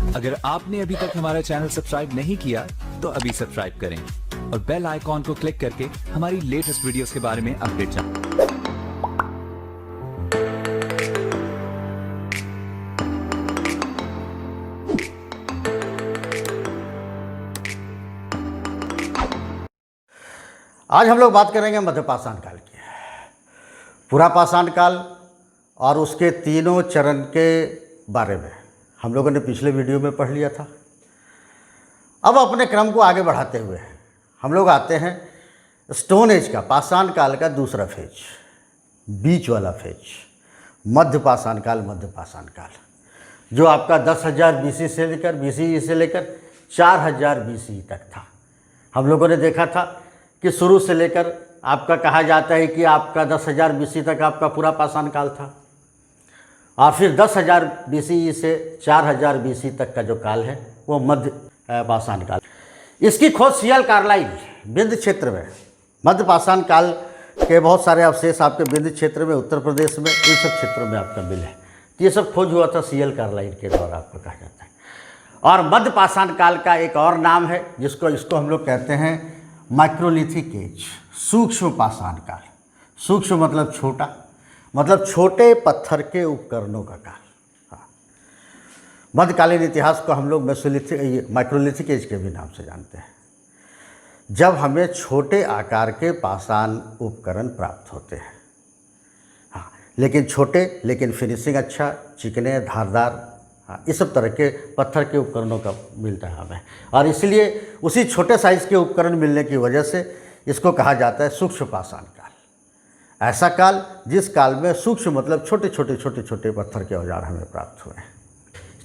अगर आपने अभी तक हमारा चैनल सब्सक्राइब नहीं किया तो अभी सब्सक्राइब करें और बेल आइकॉन को क्लिक करके हमारी लेटेस्ट वीडियोस के बारे में अपडेट जानें। आज हम लोग बात करेंगे मध्यपाषाण काल की। पूरा पाषाण काल और उसके तीनों चरण के बारे में हम लोगों ने पिछले वीडियो में पढ़ लिया था। अब अपने क्रम को आगे बढ़ाते हुए हम लोग आते हैं स्टोन एज का, पाषाण काल का दूसरा फेज, बीच वाला फेज, मध्यपाषाण काल। मध्यपाषाण काल जो आपका 10,000 BC से लेकर 4,000 BC तक था। हम लोगों ने देखा था कि शुरू से लेकर आपका कहा जाता है कि आपका 10,000 BC तक आपका पूरा पाषाण काल था, और फिर 10,000 BC से 4,000 BC तक का जो काल है वो मध्य पाषाण काल। इसकी खोज सीएल कार्लाइल विंध्य क्षेत्र में, मध्य पाषाण काल के बहुत सारे अवशेष आपके विंध्य क्षेत्र में, उत्तर प्रदेश में, इन सब क्षेत्रों में आपका मिले। ये सब खोज हुआ था सीएल कार्लाइल के द्वारा, आपको कहा जाता है। और मध्य पाषाण काल का एक और नाम है इसको हम लोग कहते हैं माइक्रोलिथिक एज, सूक्ष्म पाषाण काल। सूक्ष्म मतलब छोटा, मतलब छोटे पत्थर के उपकरणों का काल। मध्यकालीन इतिहास को हम लोग माइक्रोलिथिक एज के भी नाम से जानते हैं, जब हमें छोटे आकार के पाषाण उपकरण प्राप्त होते हैं। हाँ, लेकिन छोटे, लेकिन फिनिशिंग अच्छा, चिकने, धारदार, हाँ, इस सब तरह के पत्थर के उपकरणों का मिलता है हमें। और इसलिए उसी छोटे साइज़ के उपकरण मिलने की वजह से इसको कहा जाता है सूक्ष्म पाषाण काल। ऐसा काल जिस काल में सूक्ष्म मतलब छोटे छोटे पत्थर के औजार हमें प्राप्त हुए हैं।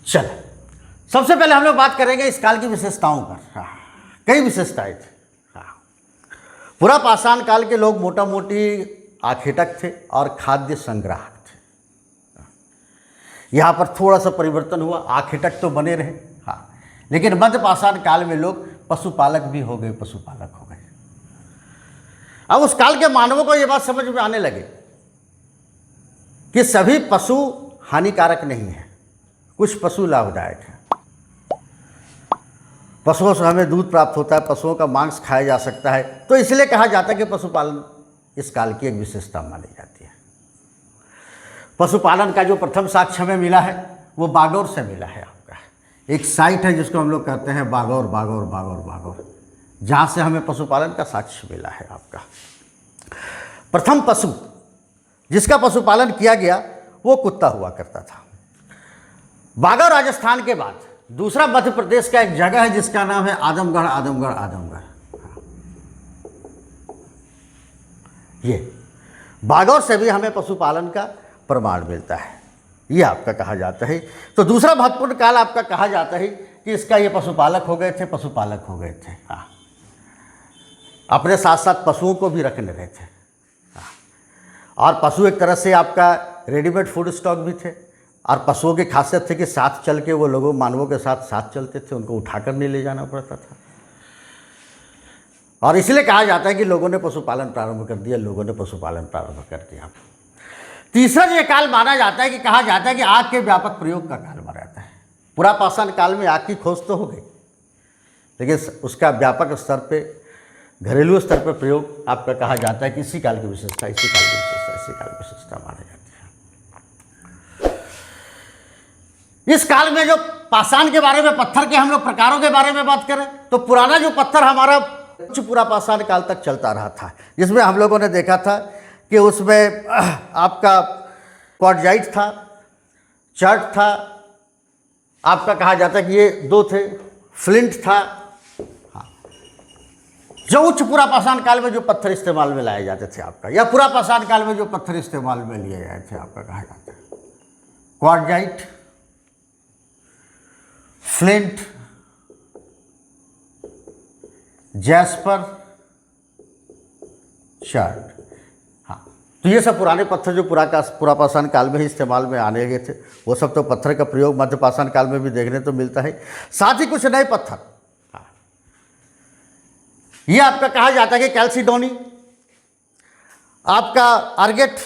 चलो, सबसे पहले हम लोग बात करेंगे इस काल की विशेषताओं पर। हाँ, कई विशेषताएं थी। हाँ, पूरा पाषाण काल के लोग मोटा मोटी आखेटक थे और खाद्य संग्राहक थे। यहाँ पर थोड़ा सा परिवर्तन हुआ, आखेटक तो बने रहे, हाँ, लेकिन मध्य पाषाण काल में लोग पशुपालक भी हो गए, पशुपालक हो गए। अब उस काल के मानवों को ये बात समझ में आने लगे कि सभी पशु हानिकारक नहीं है, कुछ पशु लाभदायक है। पशुओं से हमें दूध प्राप्त होता है, पशुओं का मांस खाया जा सकता है, तो इसलिए कहा जाता है कि पशुपालन इस काल की एक विशेषता मानी जाती है। पशुपालन का जो प्रथम साक्ष्य हमें मिला है वो बागौर से मिला है। आपका एक साइट है जिसको हम लोग कहते हैं बागौर, जहाँ से हमें पशुपालन का साक्ष्य मिला है। आपका प्रथम पशु जिसका पशुपालन किया गया वो कुत्ता हुआ करता था। बागौर राजस्थान के बाद दूसरा मध्य प्रदेश का एक जगह है जिसका नाम है आदमगढ़। ये बागौर से भी हमें पशुपालन का प्रमाण मिलता है, ये आपका कहा जाता है। तो दूसरा महत्वपूर्ण काल आपका कहा जाता है कि इसका ये पशुपालक हो गए थे। हाँ, अपने साथ साथ पशुओं को भी रखने रहे थे। हाँ, और पशु एक तरह से आपका रेडीमेड फूड स्टॉक भी थे। और पशुओं की खासियत थी कि साथ चल के वो लोगों मानवों के साथ चलते थे, उनको उठाकर नहीं ले जाना पड़ता था। और इसलिए कहा जाता है कि लोगों ने पशुपालन प्रारंभ कर दिया। तीसरा ये काल माना जाता है कि कहा जाता है कि आग के व्यापक प्रयोग का काल माना जाता है। पूरा पाषाण काल में आग की खोज तो हो गई, लेकिन उसका व्यापक स्तर पे, घरेलू स्तर पर प्रयोग आपका कहा जाता है कि इसी काल की विशेषता मानी जाती है। इस काल में जो पाषाण के बारे में, पत्थर के हम लोग प्रकारों के बारे में बात करें तो पुराना जो पत्थर हमारा पूरा पाषाण काल तक चलता रहा था, जिसमें हम लोगों ने देखा था कि उसमें आपका क्वार्टजाइट था, चर्ट था, आपका कहा जाता है कि ये दो थे, फ्लिंट था। हाँ, जो उच्च पूरा पाषाण काल में जो पत्थर इस्तेमाल में लाए जाते थे आपका, या पूरा पाषाण काल में जो पत्थर इस्तेमाल में लिए गए थे आपका कहा जाता है क्वार्टजाइट, फ्लिंट, जैस्पर, चर्ट। हाँ, तो ये सब पुराने पत्थर जो पूरा पाषाण काल में ही इस्तेमाल में आने गए थे, वो सब तो पत्थर का प्रयोग मध्य पाषाण काल में भी देखने तो मिलता है। साथ ही कुछ नए पत्थर, हाँ, ये आपका कहा जाता है कि कैल्सिडोनी, आपका अर्गेट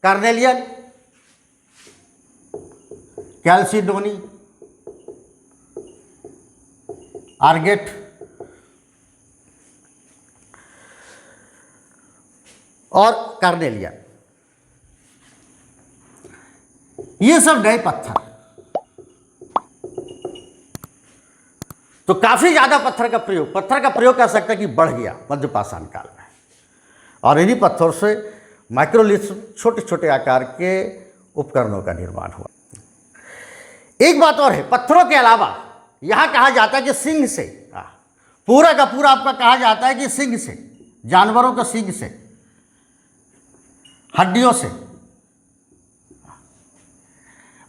कार्नेलियन, कैल्सिडोनी, आर्गेट और कार्नेलियन, ये सब नए पत्थर। तो काफी ज्यादा पत्थर का प्रयोग कह सकते हैं कि बढ़ गया मध्यपाषाण काल में, और इन्हीं पत्थरों से माइक्रोलिथ छोटे छोटे आकार के उपकरणों का निर्माण हुआ। एक बात और है, पत्थरों के अलावा यहां कहा जाता है कि सिंग से, पूरा का पूरा आपका कहा जाता है कि सिंग से, जानवरों के सिंग से, हड्डियों से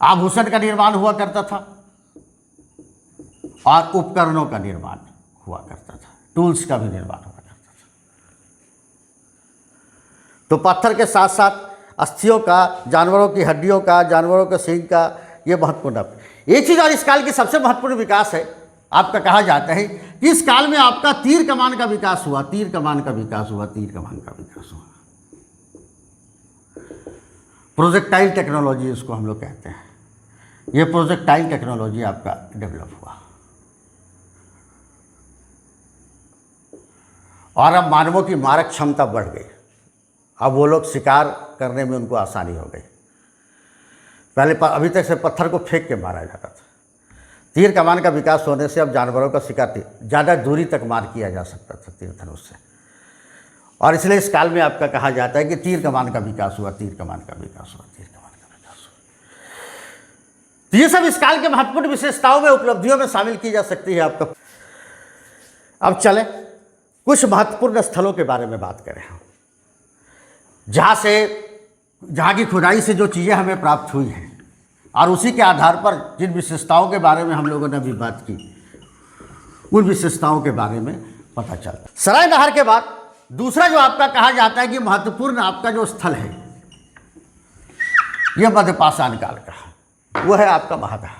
आभूषण का निर्माण हुआ करता था और उपकरणों का निर्माण हुआ करता था, टूल्स का भी निर्माण हुआ करता था। तो पत्थर के साथ साथ अस्थियों का, जानवरों की हड्डियों का, जानवरों के सींग का, ये महत्वपूर्ण। एक चीज और इस काल की सबसे महत्वपूर्ण विकास है, आपका कहा जाता है कि इस काल में आपका तीर कमान का विकास हुआ, तीर कमान का विकास हुआ, तीर कमान का विकास हुआ। प्रोजेक्टाइल टेक्नोलॉजी इसको हम लोग कहते हैं। ये प्रोजेक्टाइल टेक्नोलॉजी आपका डेवलप हुआ, और अब मानवों की मारक क्षमता बढ़ गई। अब वो लोग शिकार करने में उनको आसानी हो गई। पहले अभी तक से पत्थर को फेंक के मारा जाता था। तीर कमान का विकास होने से अब जानवरों का शिकार ज़्यादा दूरी तक मार किया जा सकता था तीर धनुष से, और इसलिए इस काल में आपका कहा जाता है कि तीर कमान का विकास हुआ, तीर कमान का विकास हुआ, तीर कमान का विकास हुआ। तो ये सब इस काल के महत्वपूर्ण विशेषताओं में, उपलब्धियों में शामिल की जा सकती है आपका। अब चलें कुछ महत्वपूर्ण स्थलों के बारे में बात करें, जहाँ की खुदाई से जो चीज़ें हमें प्राप्त हुई हैं, और उसी के आधार पर जिन विशेषताओं के बारे में हम लोगों ने अभी बात की, उन विशेषताओं के बारे में पता चलता। सराय नहर के बाद दूसरा जो आपका कहा जाता है कि महत्वपूर्ण आपका जो स्थल है, यह मध्यपाषाण काल का, वो है आपका महादहा।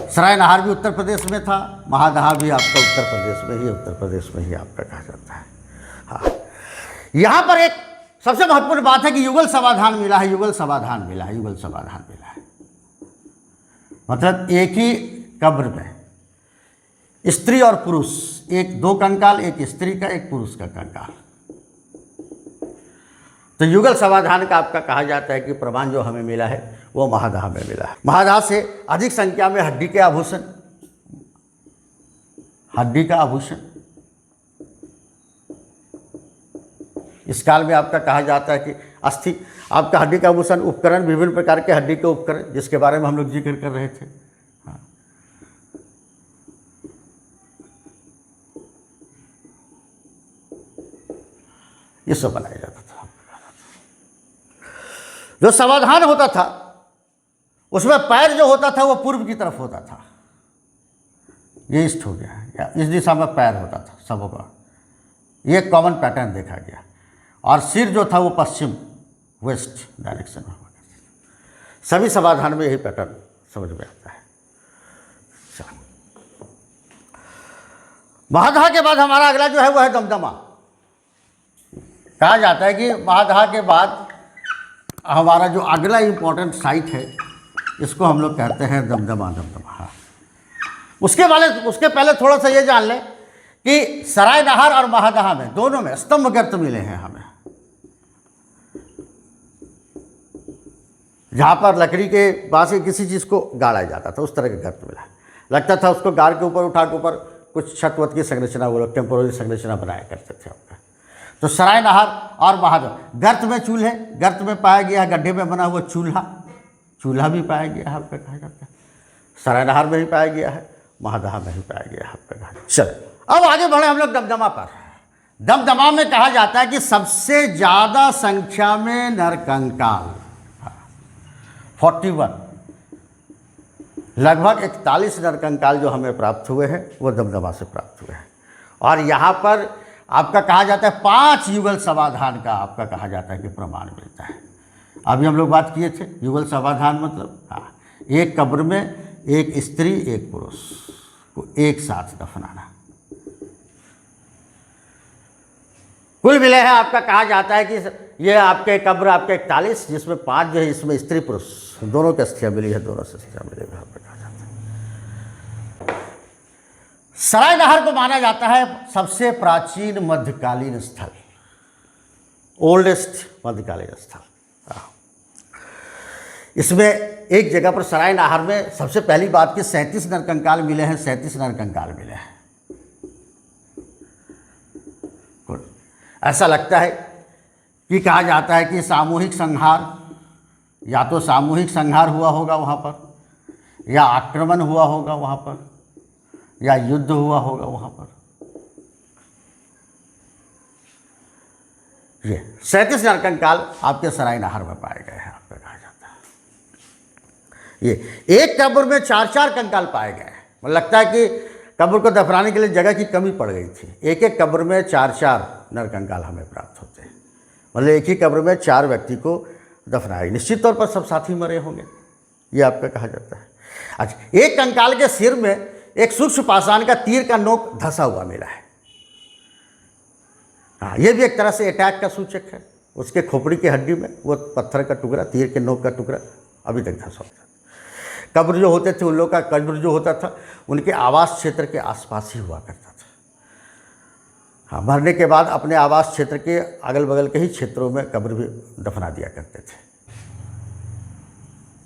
सराय नहर भी उत्तर प्रदेश में था, महादहा भी आपका उत्तर प्रदेश में ही आपका कहा जाता है। हाँ, यहाँ पर एक सबसे महत्वपूर्ण बात है कि युगल समाधान मिला है, युगल समाधान मिला है, युगल समाधान मिला है। मतलब एक ही कब्र में स्त्री और पुरुष, एक दो कंकाल, एक स्त्री का, एक पुरुष का कंकाल। तो युगल समाधान का आपका कहा जाता है कि प्रमाण जो हमें मिला है वो महादहा में मिला है। महादहा से अधिक संख्या में हड्डी के आभूषण, हड्डी का आभूषण इस काल में आपका कहा जाता है कि अस्थि, आपका हड्डी का आभूषण, उपकरण, विभिन्न प्रकार के हड्डी के उपकरण, जिसके बारे में हम लोग जिक्र कर रहे थे। हाँ। ये सब बनाया जाता था। जो समाधान होता था उसमें पैर जो होता था वो पूर्व की तरफ होता था, ये ईस्ट हो गया, या इस दिशा में पैर होता था सबों का, ये कॉमन पैटर्न देखा गया। और सिर जो था वो पश्चिम, वेस्ट डायरेक्शन में होगा। सभी समाधान में यही पैटर्न समझ में आता है। महादहा के बाद हमारा अगला जो है वो है दमदमा। कहा जाता है कि महादहा के बाद हमारा जो अगला इम्पोर्टेंट साइट है, इसको हम लोग कहते हैं दमदमा। दमदमा, उसके पहले थोड़ा सा ये जान लें कि सराय नहर और महादहा में दोनों में स्तंभ गर्त मिले हैं हमें, जहाँ पर लकड़ी के बांस से किसी चीज़ को गाड़ा जाता था, उस तरह के गर्त मिला। लगता था उसको गाड़ के ऊपर उठा के ऊपर कुछ छत वत की संरचना, वो लोग टेम्पोररी संरचना बनाया करते थे आपका। तो सराय नहर और महादहा, गर्त में चूल्हे, गर्त में पाया गया है गड्ढे में बना हुआ चूल्हा, चूल्हा भी पाया गया है आपका कहा जाता है। सराय नहर में ही पाया गया है, महादहा में ही पाया गया है आपका कहा। चलो अब आगे बढ़े हम लोग दमदमा पर। दमदमा में कहा जाता है कि सबसे ज़्यादा संख्या में नरकंकाल 41, लगभग 41 नरकंकाल जो हमें प्राप्त हुए हैं वो दमदमा से प्राप्त हुए हैं। और यहाँ पर आपका कहा जाता है 5 युगल समाधान का आपका कहा जाता है कि प्रमाण मिलता है। अभी हम लोग बात किए थे युगल समाधान मतलब, हाँ, एक कब्र में एक स्त्री एक पुरुष को एक साथ दफनाना। कुल मिले हैं आपका कहा जाता है कि ये आपके कब्र आपके 41, जिसमें 5 जो है इसमें स्त्री पुरुष दोनों की अस्थियाँ मिली है, दोनों से अस्थियाँ मिली है आपका कहा जाता है। सरायनहर को माना जाता है सबसे प्राचीन मध्यकालीन स्थल, ओल्डेस्ट मध्यकालीन स्थल। इसमें एक जगह पर सरायनहर में सबसे पहली बात कि 37 नरकंकाल मिले हैं, 37 नरकंकाल मिले हैं। ऐसा लगता है कि कहा जाता है कि सामूहिक संहार, या तो सामूहिक संहार हुआ होगा वहाँ पर, या आक्रमण हुआ होगा वहाँ पर, या युद्ध हुआ होगा वहाँ पर। ये 37 नरकंकाल आपके सरायनहर में पाए गए हैं, आपका कहा जाता है। ये एक कब्र में 4-4 कंकाल पाए गए हैं। मुझे लगता है कि कब्र को दफनाने के लिए जगह की कमी पड़ गई थी। एक एक कब्र में 4-4 नरकंकाल हमें प्राप्त होते हैं, मतलब एक ही कब्र में 4 व्यक्ति को दफनाया। निश्चित तौर पर सब साथी मरे होंगे, ये आपका कहा जाता है। अच्छा, एक कंकाल के सिर में एक सूक्ष्म पाषाण का तीर का नोक धंसा हुआ मिला है। हाँ, ये भी एक तरह से अटैक का सूचक है। उसके खोपड़ी की हड्डी में वो पत्थर का टुकड़ा, तीर के नोक का टुकड़ा अभी तक धंसा होता था। कब्र जो होते थे उन लोग का कब्र जो होता था उनके आवास क्षेत्र के आसपास ही हुआ करता था। हाँ, मरने के बाद अपने आवास क्षेत्र के अगल बगल के ही क्षेत्रों में कब्र भी दफना दिया करते थे।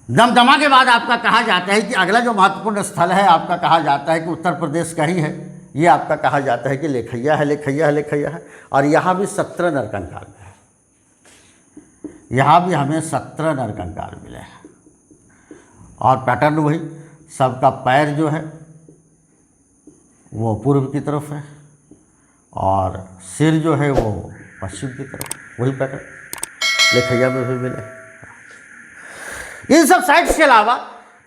दमदमा के बाद आपका कहा जाता है कि अगला जो महत्वपूर्ण स्थल है आपका कहा जाता है कि उत्तर प्रदेश का ही है। ये आपका कहा जाता है कि लेखैया है, लेखैया है, लेखैया है। और यहाँ भी 17 नरकंकाल है। यहाँ भी हमें 17 नरकंकाल मिले हैं। और पैटर्न वही, सबका पैर जो है वो पूर्व की तरफ है और सिर जो है वो पश्चिम की तरफ, वही पैटर्न लेखैया में भी मिले। इन सब साइट्स के अलावा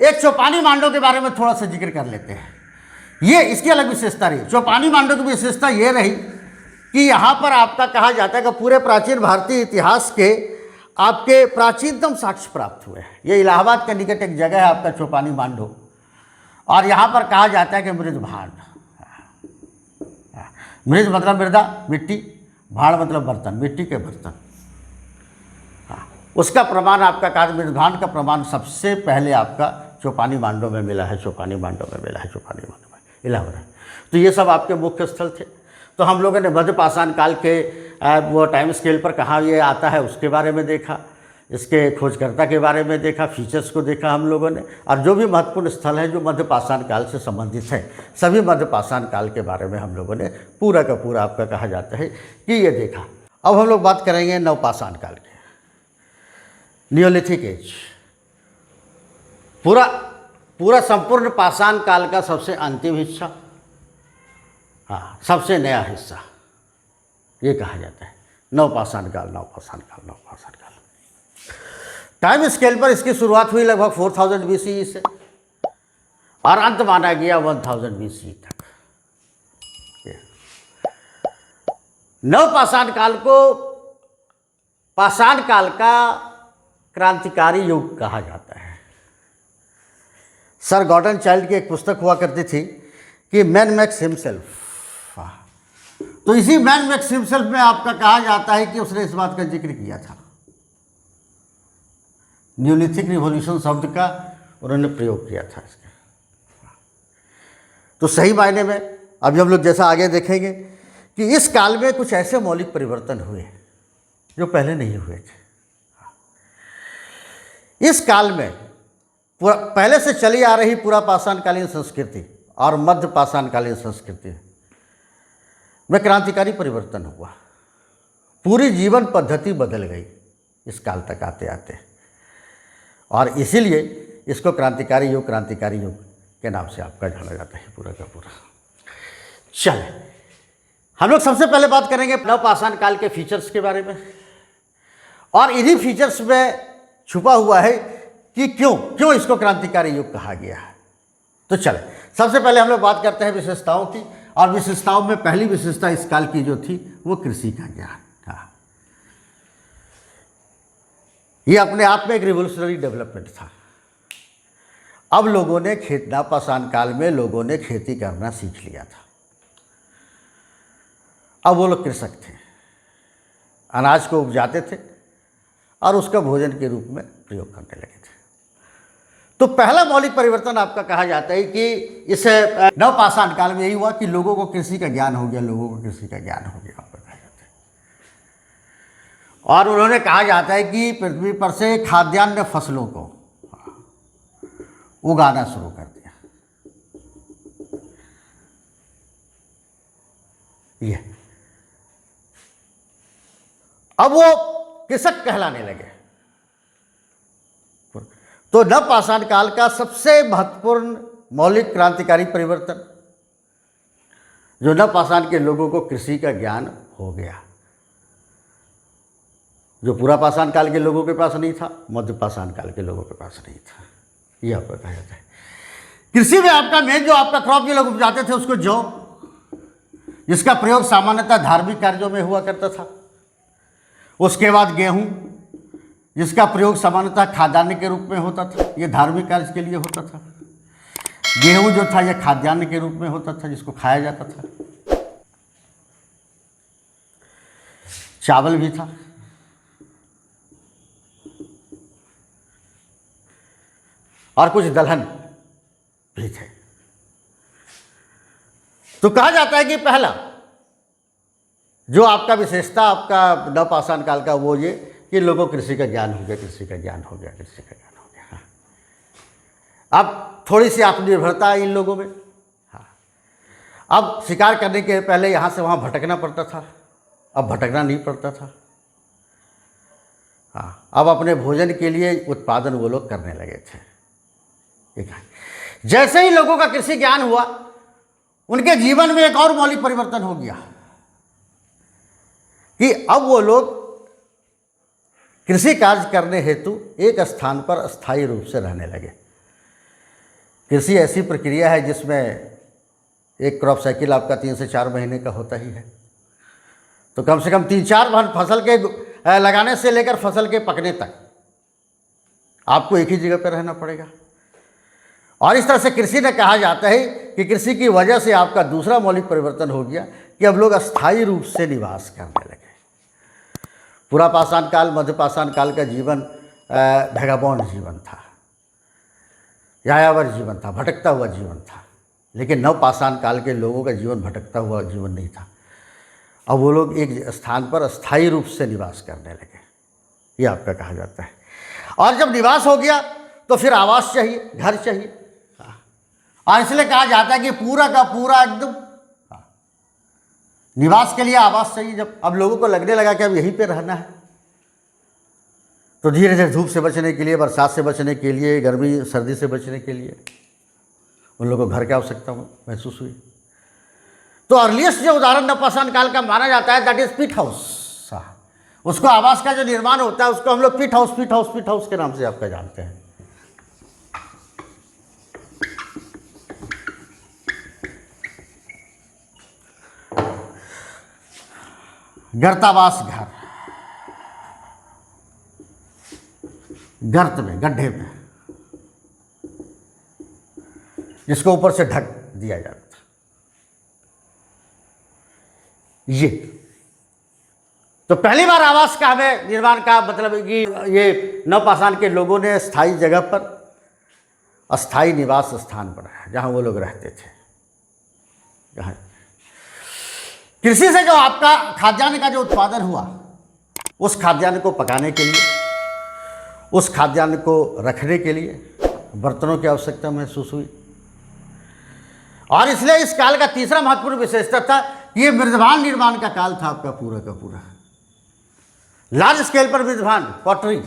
एक चौपानी मांडो के बारे में थोड़ा सा जिक्र कर लेते हैं। ये इसकी अलग विशेषता रही। चौपानी मांडो की विशेषता ये रही कि यहाँ पर आपका कहा जाता है कि पूरे प्राचीन भारतीय इतिहास के आपके प्राचीनतम साक्ष्य प्राप्त हुए हैं। ये इलाहाबाद के निकट एक जगह है आपका चौपानी मांडो, और यहाँ पर कहा जाता है कि मृद भांड, मृद मतलब मृदा मिट्टी, भांड मतलब बर्तन, मिट्टी के बर्तन। उसका प्रमाण आपका कहा मृद भांड का प्रमाण सबसे पहले आपका चौपानी मांडो में मिला है, चौपानी मांडो में मिला है, चौपानी मांडो में इलाहाबाद। तो ये सब आपके मुख्य स्थल थे। तो हम लोगों ने मध्य पाषाण काल के वो टाइम स्केल पर कहाँ ये आता है उसके बारे में देखा, इसके खोजकर्ता के बारे में देखा, फीचर्स को देखा हम लोगों ने, और जो भी महत्वपूर्ण स्थल है जो मध्य पाषाण काल से संबंधित है सभी मध्य पाषाण काल के बारे में हम लोगों ने पूरा का पूरा आपका कहा जाता है कि ये देखा। अब हम लोग बात करेंगे नवपाषाण काल की, नियोलिथिक एज। पूरा संपूर्ण पाषाण काल का सबसे अंतिम हिस्सा, हाँ, सबसे नया हिस्सा ये कहा जाता है नवपाषाण काल, नवपाषाण काल, नवपाषाण काल। टाइम स्केल पर इसकी शुरुआत हुई लगभग 4000 BCE से और अंत माना गया 1000 BCE तक। नवपाषाण काल को पाषाण काल का क्रांतिकारी युग कहा जाता है। सर गॉर्डन चाइल्ड की एक पुस्तक हुआ करती थी कि मैन मेक्स हिमसेल्फ। तो इसी मैन मेक्स हिमसेल्फ में आपका कहा जाता है कि उसने इस बात का जिक्र किया था, न्यूलिथिक रिवॉल्यूशन शब्द का उन्होंने प्रयोग किया था इसके। तो सही मायने में अभी हम लोग जैसा आगे देखेंगे कि इस काल में कुछ ऐसे मौलिक परिवर्तन हुए जो पहले नहीं हुए थे। इस काल में पहले से चली आ रही पूरा पाषाणकालीन संस्कृति और मध्य पाषाणकालीन संस्कृति में क्रांतिकारी परिवर्तन हुआ। पूरी जीवन पद्धति बदल गई इस काल तक आते आते, और इसीलिए इसको क्रांतिकारी युग के नाम से आपका जाना जाता है पूरा का पूरा। चले हम लोग सबसे पहले बात करेंगे नवपाषाण काल के फीचर्स के बारे में, और इन्हीं फीचर्स में छुपा हुआ है कि क्यों इसको क्रांतिकारी युग कहा गया है। तो चले सबसे पहले हम लोग बात करते हैं विशेषताओं की, और विशेषताओं में पहली विशेषता इस काल की जो थी वो कृषि का ज्ञान था। ये अपने आप में एक रिवोल्यूशनरी डेवलपमेंट था। अब लोगों ने नवपाषाण काल में लोगों ने खेती करना सीख लिया था। अब वो लोग कृषक थे, अनाज को उपजाते थे और उसका भोजन के रूप में प्रयोग करने लगे थे। तो पहला मौलिक परिवर्तन आपका कहा जाता है कि इस नवपाषाण काल में यही हुआ कि लोगों को कृषि का ज्ञान हो गया, लोगों को कृषि का ज्ञान हो गया आपका कहा जाता है। और उन्होंने कहा जाता है कि पृथ्वी पर से खाद्यान्न फसलों को उगाना शुरू कर दिया। ये अब वो कृषक कहलाने लगे। तो नवपाषाण काल का सबसे महत्वपूर्ण मौलिक क्रांतिकारी परिवर्तन जो नवपाषाण के लोगों को कृषि का ज्ञान हो गया, जो पूरा पाषाण काल के लोगों के पास नहीं था, मध्य पाषाण काल के लोगों के पास नहीं था। यह आपका कहा जाता है। कृषि में आपका मेन जो आपका क्रॉप जो लोग उपजाते थे उसको जौ, जिसका प्रयोग सामान्यतः धार्मिक कार्यों में हुआ करता था। उसके बाद गेहूं, जिसका प्रयोग सामान्यतः खाद्यान्न के रूप में होता था, ये धार्मिक कार्य के लिए होता था। गेहूं जो था यह खाद्यान्न के रूप में होता था, जिसको खाया जाता था। चावल भी था, और कुछ दलहन भी थे। तो कहा जाता है कि पहला जो आपका विशेषता आपका नवपाषाण काल का वो ये कि लोगों को कृषि का ज्ञान हो गया, कृषि का ज्ञान हो गया, कृषि का ज्ञान हो गया। अब थोड़ी सी आत्मनिर्भरता है इन लोगों में। हाँ, अब शिकार करने के पहले यहाँ से वहाँ भटकना पड़ता था, अब भटकना नहीं पड़ता था। हाँ, अब अपने भोजन के लिए उत्पादन वो लोग करने लगे थे। जैसे ही लोगों का कृषि ज्ञान हुआ, उनके जीवन में एक और मौलिक परिवर्तन हो गया कि अब वो लोग कृषि कार्य करने हेतु एक स्थान पर स्थायी रूप से रहने लगे। कृषि ऐसी प्रक्रिया है जिसमें एक क्रॉप साइकिल आपका 3 से 4 महीने का होता ही है। तो कम से कम 3-4 फसल के लगाने से लेकर फसल के पकने तक आपको एक ही जगह पर रहना पड़ेगा। और इस तरह से कृषि ने कहा जाता है कि कृषि की वजह से आपका दूसरा मौलिक परिवर्तन हो गया कि अब लोग अस्थायी रूप से निवास करने लगे। पूरा पाषाण काल, मध्य पाषाण काल का जीवन भैगाबौंड जीवन था, यायावर जीवन था, भटकता हुआ जीवन था। लेकिन नवपाषाण काल के लोगों का जीवन भटकता हुआ जीवन नहीं था। अब वो लोग एक स्थान पर अस्थायी रूप से निवास करने लगे, ये आपका कहा जाता है। और जब निवास हो गया तो फिर आवास चाहिए, घर चाहिए। और इसलिए कहा जाता है कि पूरा का पूरा एकदम निवास के लिए आवास चाहिए। जब अब लोगों को लगने लगा कि अब यहीं पे रहना है, तो धीरे धीरे धूप से बचने के लिए, बरसात से बचने के लिए, गर्मी सर्दी से बचने के लिए उन लोगों को घर की आवश्यकता महसूस हुई। तो अर्लीस्ट जो उदाहरण नवपाषाण काल का माना जाता है दैट इज पिट हाउस। उसको आवास का जो निर्माण होता है उसको हम लोग पिट हाउस के नाम से आपका जानते हैं। गर्तावास घर, गर्त में, गड्ढे में, जिसको ऊपर से ढक दिया जाता था। ये तो पहली बार आवास का हमें निर्माण का मतलब कि ये नवपाषाण के लोगों ने स्थायी जगह पर अस्थायी निवास स्थान बनाया जहां वो लोग रहते थे। जहां कृषि से जो आपका खाद्यान्न का जो उत्पादन हुआ, उस खाद्यान्न को पकाने के लिए, उस खाद्यान्न को रखने के लिए बर्तनों की आवश्यकता महसूस हुई। और इसलिए इस काल का तीसरा महत्वपूर्ण विशेषता था कि ये मृदभान निर्माण का काल था आपका पूरा का पूरा। लार्ज स्केल पर मृदभान, पॉटरी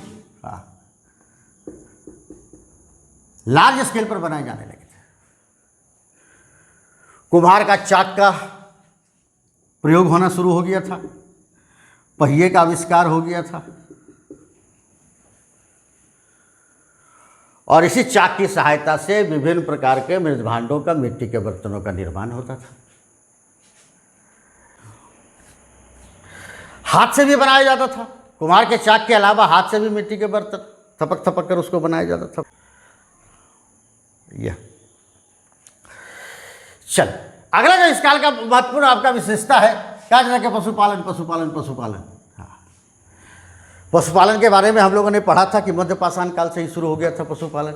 लार्ज स्केल पर बनाए जाने लगे थे। कुम्हार का चाक का प्रयोग होना शुरू हो गया था, पहिए का आविष्कार हो गया था, और इसी चाक की सहायता से विभिन्न प्रकार के मृदभांडों का, मिट्टी के बर्तनों का निर्माण होता था। हाथ से भी बनाया जाता था। कुम्हार के चाक के अलावा हाथ से भी मिट्टी के बर्तन थपक थपक कर उसको बनाया जाता था। यह चल अगला जो इस काल का महत्वपूर्ण आपका विशेषता है क्या तरह के पशुपालन। हाँ, पशुपालन के बारे में हम लोगों ने पढ़ा था कि मध्य पाषाण काल से ही शुरू हो गया था पशुपालन।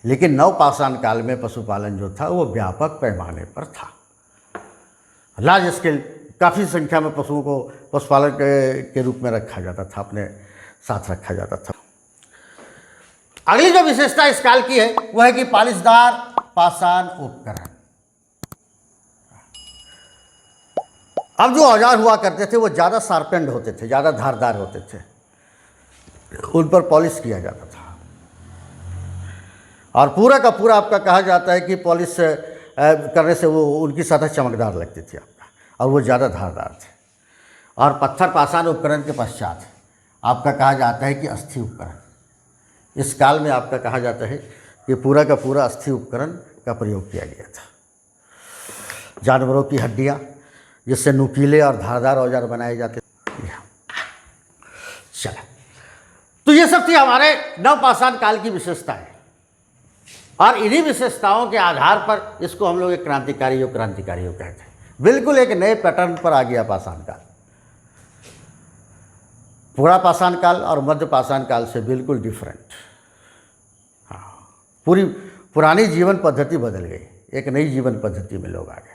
लेकिन नवपाषाण काल में पशुपालन जो था वो व्यापक पैमाने पर था। लार्ज स्केल काफ़ी संख्या में पशुओं को पशुपालन के रूप में रखा जाता था, अपने साथ रखा जाता था। अगली जो विशेषता इस काल की है वह है कि पालिशदार पाषाण उपकरण। अब जो औजार हुआ करते थे वो ज़्यादा शार्पेंड होते थे, ज़्यादा धारदार होते थे, उन पर पॉलिश किया जाता था और पूरा का पूरा आपका कहा जाता है कि पॉलिश करने से वो उनकी सतह चमकदार लगती थी आपका, और वो ज़्यादा धारदार थे। और पत्थर पाषाण उपकरण के पश्चात आपका कहा जाता है कि अस्थि उपकरण। इस काल में आपका कहा जाता है कि पूरा का पूरा अस्थि उपकरण का प्रयोग किया गया था। जानवरों की हड्डियाँ जिससे नुकीले और धारदार औजार बनाए जाते थे। चला, तो ये सब थी हमारे नवपाषाण काल की विशेषताएं, और इन्हीं विशेषताओं के आधार पर इसको हम लोग एक क्रांतिकारी युग कहते हैं। बिल्कुल एक नए पैटर्न पर आ गया पाषाण काल। पूरा पाषाण काल और मध्य पाषाण काल से बिल्कुल डिफरेंट। हाँ, पूरी पुरानी जीवन पद्धति बदल गई, एक नई जीवन पद्धति में लोग आ गए।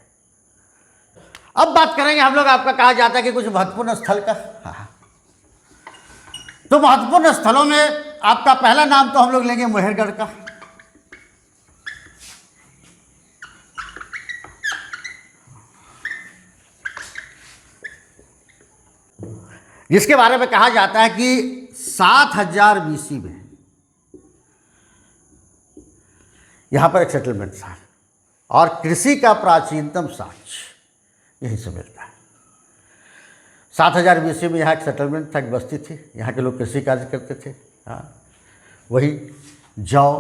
अब बात करेंगे हम लोग, आपका कहा जाता है कि कुछ महत्वपूर्ण स्थल का। हाँ, तो महत्वपूर्ण स्थलों में आपका पहला नाम तो हम लोग लेंगे मेहरगढ़ का। जिसके बारे में कहा जाता है कि 7000 BC में यहाँ पर एक सेटलमेंट था, और कृषि का प्राचीनतम साक्ष्य यहीं से मिलता है। 7000 BC में यहाँ एक सेटलमेंट था, एक बस्ती थी, यहाँ के लोग कृषि कार्य करते थे। हाँ, वही जौ,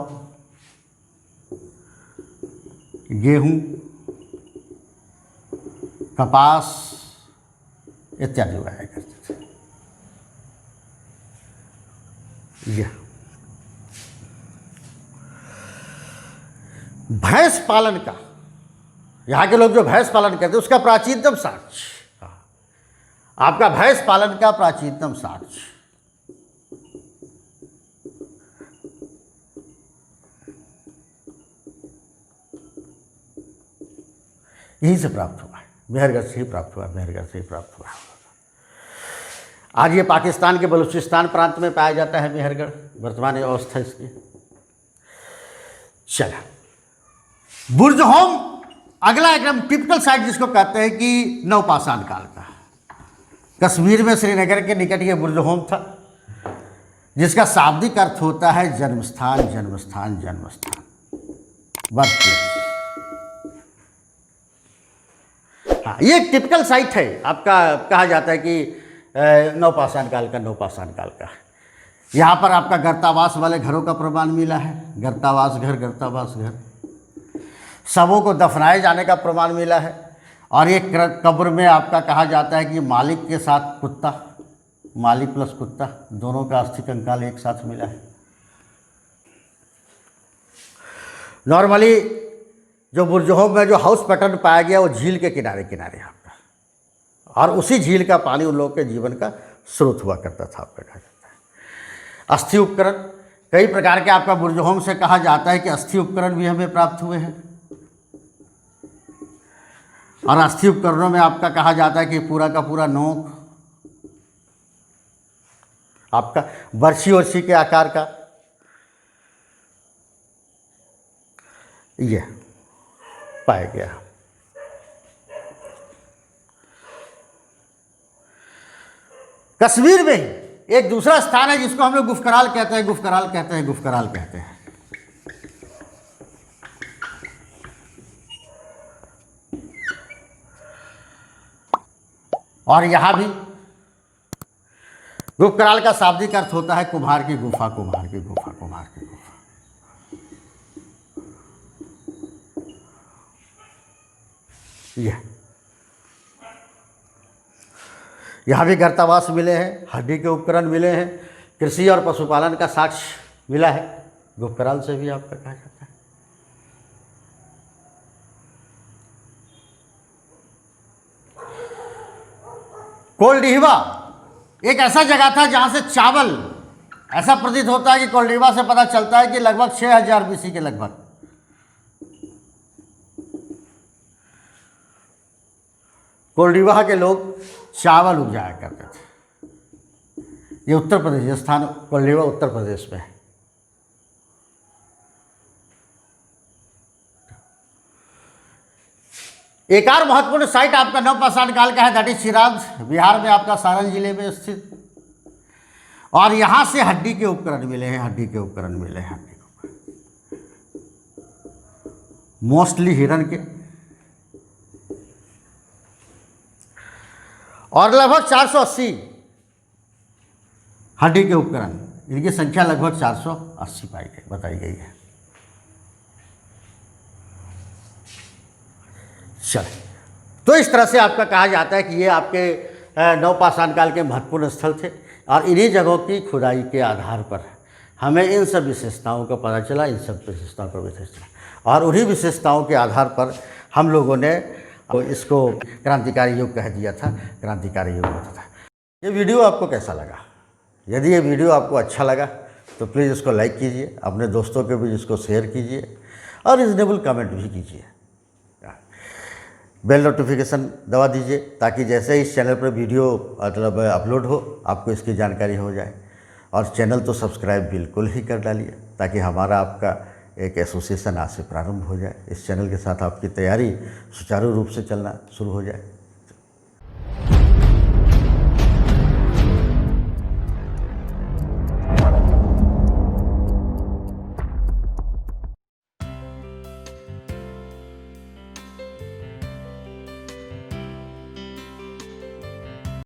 गेहूँ, कपास इत्यादि उगाया करते थे। भैंस पालन का, यहाँ के लोग जो भैंस पालन करते हैं उसका प्राचीनतम साक्ष्य, आपका भैंस पालन का प्राचीनतम साक्ष्य यहीं से प्राप्त हुआ है, मेहरगढ़ से ही प्राप्त हुआ, मेहरगढ़ से ही प्राप्त हुआ। आज ये पाकिस्तान के बलूचिस्तान प्रांत में पाया जाता है मेहरगढ़, वर्तमान अवस्था इसकी। चला, बुर्जहोम अगला एकदम टिपिकल साइट जिसको कहते हैं कि नवपाषाण काल का। कश्मीर में श्रीनगर के निकट ये बुर्जहोम था, जिसका शाब्दिक अर्थ होता है जन्मस्थान, जन्मस्थान, जन्मस्थान, बर्थ प्लेस। हाँ, ये एक टिपिकल साइट है आपका, कहा जाता है कि नवपाषाण काल का, नवपाषाण काल का। यहाँ पर आपका गर्तावास वाले घरों का प्रमाण मिला है, गर्तावास घर, गर्तावास घर। शवों को दफनाए जाने का प्रमाण मिला है, और एक कब्र में आपका कहा जाता है कि मालिक के साथ कुत्ता, मालिक प्लस कुत्ता दोनों का अस्थि कंकाल एक साथ मिला है। नॉर्मली जो बुर्जहोम में जो हाउस पैटर्न पाया गया वो झील के किनारे किनारे आपका, और उसी झील का पानी उन लोगों के जीवन का स्रोत हुआ करता था, आपका कहा जाता है। अस्थि उपकरण कई प्रकार के आपका बुर्जहोम से कहा जाता है कि अस्थि उपकरण भी हमें प्राप्त हुए हैं, और अस्थि उपकरणों में आपका कहा जाता है कि पूरा का पूरा नोक आपका बर्छी वर्षी के आकार का यह पाया गया। कश्मीर में ही एक दूसरा स्थान है जिसको हम लोग गुफकराल कहते हैं, गुफकराल कहते हैं, गुफकराल कहते हैं। और यहां भी गुफकराल का शाब्दिक अर्थ होता है कुम्हार की गुफा, कुम्हार की गुफा, कुम्हार की गुफा। यहाँ भी गर्तावास मिले हैं, हड्डी के उपकरण मिले हैं, कृषि और पशुपालन का साक्ष्य मिला है, गुफकराल से भी आपका कहा जाता है। कोलडीहवा एक ऐसा जगह था जहाँ से चावल ऐसा प्रतीत होता है कि कोल्डिवा से पता चलता है कि लगभग 6000 BC के लगभग कोल्डिवा के लोग चावल उगाया करते थे। ये उत्तर प्रदेश, ये स्थान कोल्डिवा उत्तर प्रदेश में है। एक और महत्वपूर्ण साइट आपका नवपाषाण काल का है, दैट इज चिराग, बिहार में आपका सारण जिले में स्थित। और यहाँ से हड्डी के उपकरण मिले हैं, हड्डी के उपकरण मिले हैं, मोस्टली हिरण के, और लगभग 480 हड्डी के उपकरण, इनकी संख्या लगभग 480 बताई गई है। चलिए, तो इस तरह से आपका कहा जाता है कि ये आपके नवपाषाण काल के महत्वपूर्ण स्थल थे और इन्हीं जगहों की खुदाई के आधार पर हमें इन सब विशेषताओं का पता चला, इन सब विशेषताओं का पता चला, और उन्हीं विशेषताओं के आधार पर हम लोगों ने इसको क्रांतिकारी युग कह दिया था, क्रांतिकारी युग होता था। ये वीडियो आपको कैसा लगा? यदि ये वीडियो आपको अच्छा लगा तो प्लीज़ इसको लाइक कीजिए, अपने दोस्तों के बीच इसको शेयर कीजिए और रिजनेबल कमेंट भी कीजिए। बेल नोटिफिकेशन दबा दीजिए ताकि जैसे ही इस चैनल पर वीडियो मतलब अपलोड हो आपको इसकी जानकारी हो जाए। और चैनल तो सब्सक्राइब बिल्कुल ही कर डालिए ताकि हमारा आपका एक एसोसिएशन आज से प्रारंभ हो जाए। इस चैनल के साथ आपकी तैयारी सुचारू रूप से चलना शुरू हो जाए।